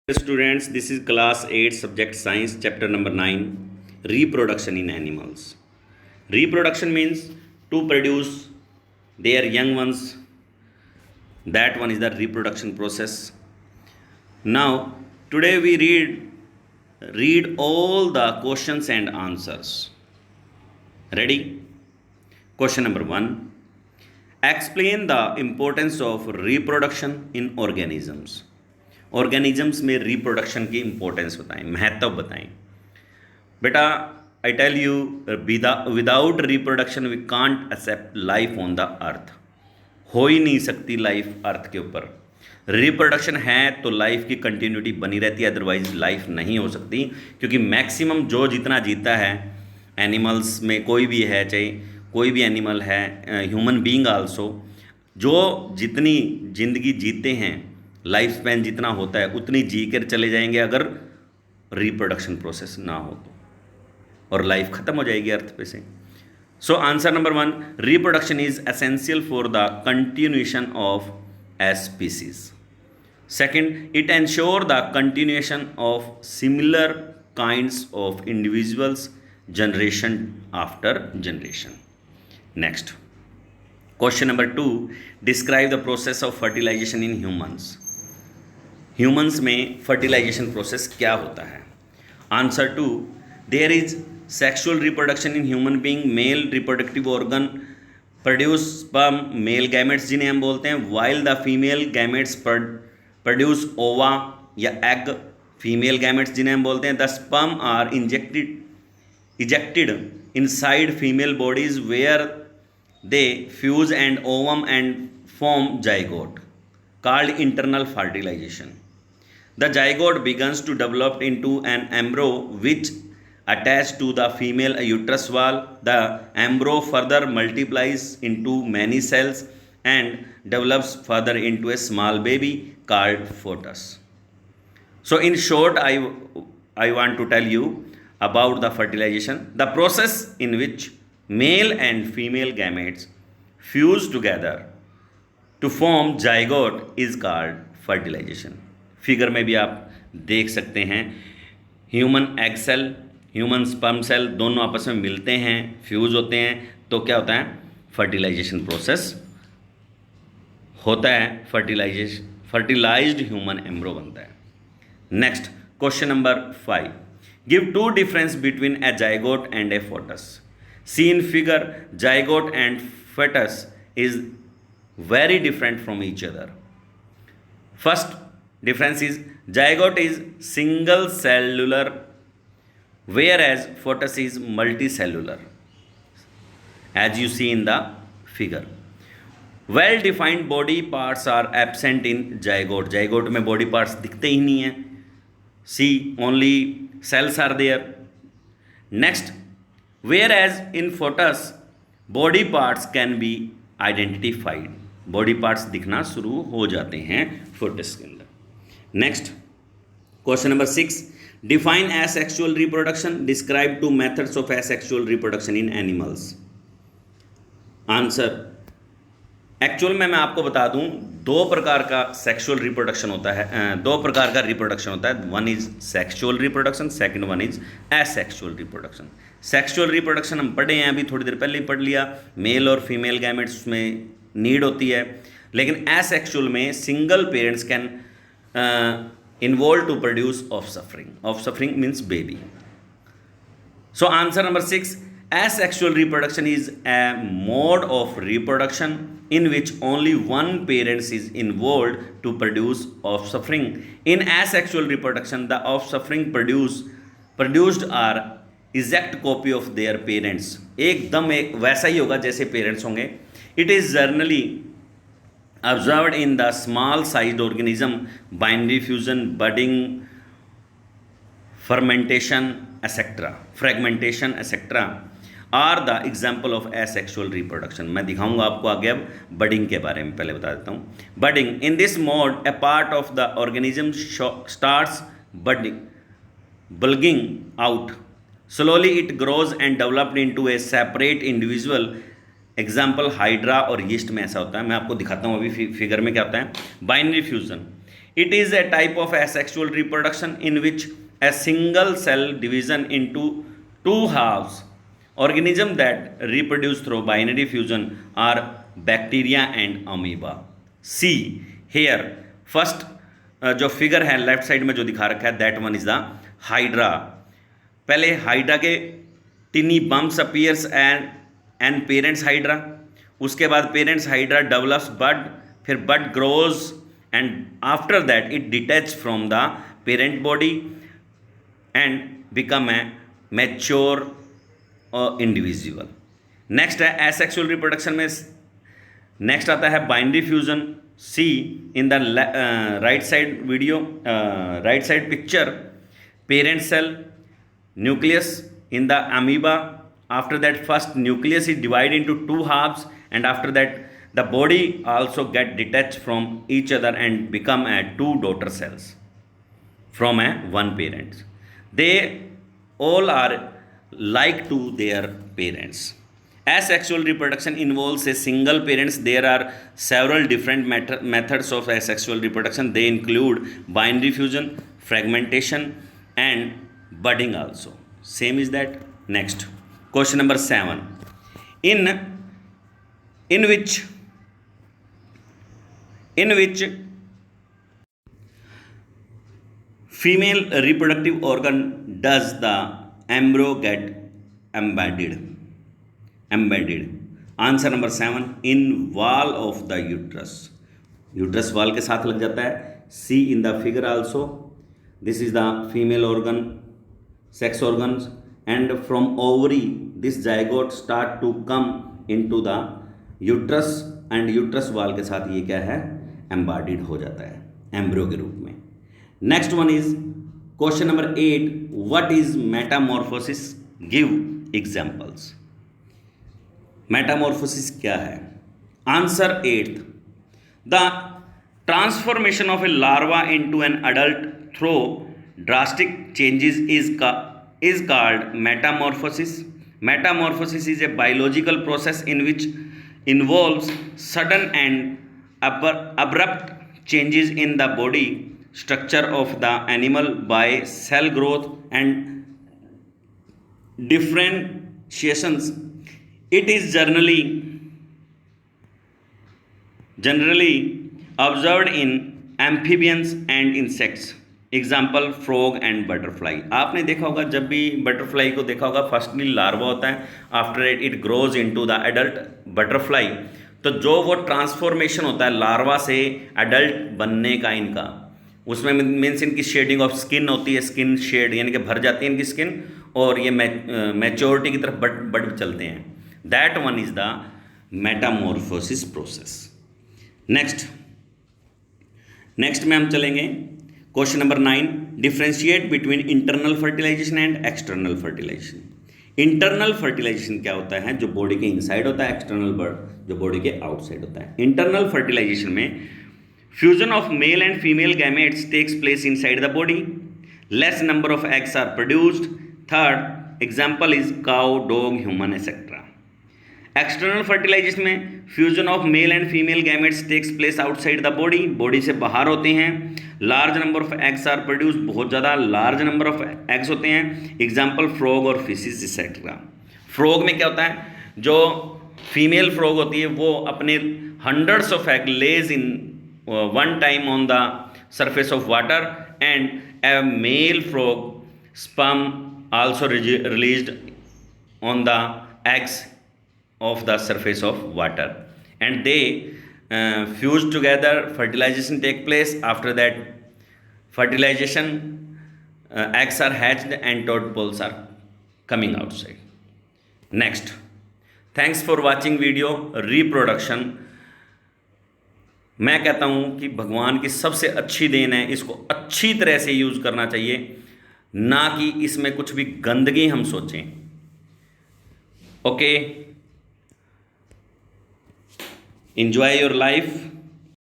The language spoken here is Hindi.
Students, this is class 8 subject science chapter number 9, reproduction in animals. Reproduction means to produce their young ones. That one is the reproduction process. Now today we read all the questions and answers. Ready? Question number 1. Explain the importance of reproduction in organisms. Organisms में रिप्रोडक्शन की इंपॉर्टेंस बताएं, महत्व बताएं. बेटा I tell you, without reproduction we can't accept life on the earth. हो ही नहीं सकती लाइफ अर्थ के ऊपर. रिप्रोडक्शन है तो लाइफ की कंटिन्यूटी बनी रहती है, अदरवाइज लाइफ नहीं हो सकती. क्योंकि मैक्सिमम जो जितना जीता है एनिमल्स में, कोई भी है, चाहे कोई भी एनिमल है, ह्यूमन बीइंग आल्सो, जो जितनी ज़िंदगी जीते हैं, लाइफ स्पैन जितना होता है उतनी जी कर चले जाएंगे अगर रिप्रोडक्शन प्रोसेस ना हो तो, और लाइफ खत्म हो जाएगी अर्थ पे से. So answer number 1, reproduction is essential for the continuation of a species. Second, it ensure the continuation of similar kinds of individuals generation after generation. Next question number 2, describe the process of fertilization in humans. Humans में फर्टिलाइजेशन प्रोसेस क्या होता है. Answer 2, there is sexual reproduction in human being. Male reproductive organ produce sperm, male gametes जिन्हें हम बोलते हैं, while the female gametes produce ova या एग, फीमेल गैमेट्स जिन्हें हम बोलते हैं. The sperm are ejected inside female bodies where they fuse and ovum and form zygote called internal fertilization. The zygote begins to develop into an embryo which attached to the female uterus wall. The embryo further multiplies into many cells and develops further into a small baby called fetus. So in short, I want to tell you about the fertilization, the process in which male and female gametes fuse together to form zygote is called fertilization. Figure में भी आप देख सकते हैं, human egg cell, human sperm cell दोनों आपस में मिलते हैं, फ्यूज होते हैं, तो क्या होता है, फर्टिलाइजेशन प्रोसेस होता है. फर्टिलाइज्ड ह्यूमन एम्ब्रो बनता है. Next question number 5, give 2 difference between a zygote and a fetus. See in figure, zygote and fetus is very different from each other. First difference is zygote is single cellular whereas fetus is multicellular, as you see in the figure. Well defined body parts are absent in zygote. zygote में body parts दिखते ही नहीं हैं. See, only cells are there. Next, whereas in fetus body parts can be identified. Body parts दिखना शुरू हो जाते हैं फोटस के अंदर. Next question number 6, define asexual reproduction. Describe 2 methods of asexual reproduction in animals. Answer, actual में मैं आपको बता दूं, 2 प्रकार का सेक्सुअल रिप्रोडक्शन होता है, 2 प्रकार का रिप्रोडक्शन होता है. One is sexual reproduction, second one is asexual reproduction. Sexual reproduction हम पढ़े हैं, अभी थोड़ी देर पहले ही पढ़ लिया. मेल और फीमेल गैमेट्स में नीड होती है, लेकिन एसेक्सुअल में single parents can involve to produce offspring. Offspring means baby. So answer number 6, asexual reproduction is a mode of reproduction in which only one parent is involved to produce offspring. In asexual reproduction, the offspring produced are exact copy of their parents. एकदम एक वैसा ही होगा जैसे पेरेंट्स होंगे. It is generally observed in the small sized organism. Binary fusion, budding, fermentation, etc. fragmentation, etc. are the example of asexual reproduction. मैं दिखाऊंगा आपको आगे. अब बडिंग के बारे में पहले बता देता हूँ. Budding, in this mode a part of the organism starts bulging out. Slowly it grows and developed into a separate individual. Example hydra और यीस्ट में ऐसा होता है. मैं आपको दिखाता हूँ अभी फिगर में क्या होता है. Binary fusion, It is a type of asexual reproduction in which a single cell division into two halves. Organism that reproduce through binary fusion are bacteria and amoeba. See here first जो फिगर है लेफ्ट साइड में जो दिखा रखा है that one is the hydra. पहले हाइड्रा के टिनी bumps appears and parents hydra. उसके बाद पेरेंट्स हाइड्रा डेवलप्स बड, फिर बड grows and after that it detach from the parent body and become a mature individual. Next है asexual reproduction में नेक्स्ट आता है binary fusion. see in the right side video, right side picture, parent cell nucleus in the amoeba. After that first nucleus is divided into two halves and after that the body also get detached from each other and become a two daughter cells from a one parent. They all are like to their parents. Asexual reproduction involves a single parents. There are several different methods of asexual reproduction. They include binary fusion, fragmentation and budding also. Same is that. Next question number 7. In which female reproductive organ does the embryo get embedded? Answer number 7, in wall of the uterus. Uterus wall के साथ लग जाता है. See in the figure also, this is the female organ, sex organs, and from ovary this zygote start to come into the uterus and uterus wall के साथ ये क्या है, एम्बॉडीड हो जाता है एम्ब्रियो के रूप में. Next one is question number 8. What is Metamorphosis? Give examples. Metamorphosis क्या है? Answer 8th, the transformation of A larva into an adult through drastic changes is called metamorphosis. Metamorphosis is a biological process in which involves sudden and abrupt changes in the body structure of the animal by cell growth and differentiations. It is generally observed in amphibians and insects. Example frog and butterfly. आपने देखा होगा जब भी बटरफ्लाई को देखा होगा फर्स्टली लार्वा होता है, after it grows into the adult butterfly. तो जो वो ट्रांसफॉर्मेशन होता है लार्वा से एडल्ट बनने का इनका, उसमें मीन्स इनकी शेडिंग ऑफ स्किन होती है, स्किन शेड यानी कि भर जाती है इनकी स्किन और ये मैच्योरिटी की तरफ बढ़ चलते हैं. That one is the metamorphosis process. Next में हम चलेंगे question number 9. Differentiate between internal fertilization and external fertilization. Internal fertilization क्या होता है? जो बॉडी के इनसाइड होता है. एक्सटर्नल जो बॉडी के आउटसाइड होता है. इंटरनल फर्टिलाइजेशन में fusion of male and female gametes takes place inside the body. Less number of eggs are produced. Third example is cow, dog, human etcetera. External fertilisation में fusion of male and female gametes takes place outside the body. Body से बाहर होते हैं. Large number of eggs are produce. बहुत ज़्यादा लार्ज नंबर ऑफ एग्स होते हैं. एग्जाम्पल फ्रॉग और फिशिज एक्सेट्रा. फ्रॉग में क्या होता है? जो फीमेल फ्रॉग होती है वो अपने hundreds of egg lays in one time on the surface of water and a male frog sperm also released on the eggs of the surface of water and they fuse together. Fertilization take place. After that fertilization eggs are hatched and tadpoles are coming outside. Next, thanks for watching video reproduction. मैं कहता हूँ कि भगवान की सबसे अच्छी देन है, इसको अच्छी तरह से यूज़ करना चाहिए, ना कि इसमें कुछ भी गंदगी हम सोचें. Okay, enjoy your life.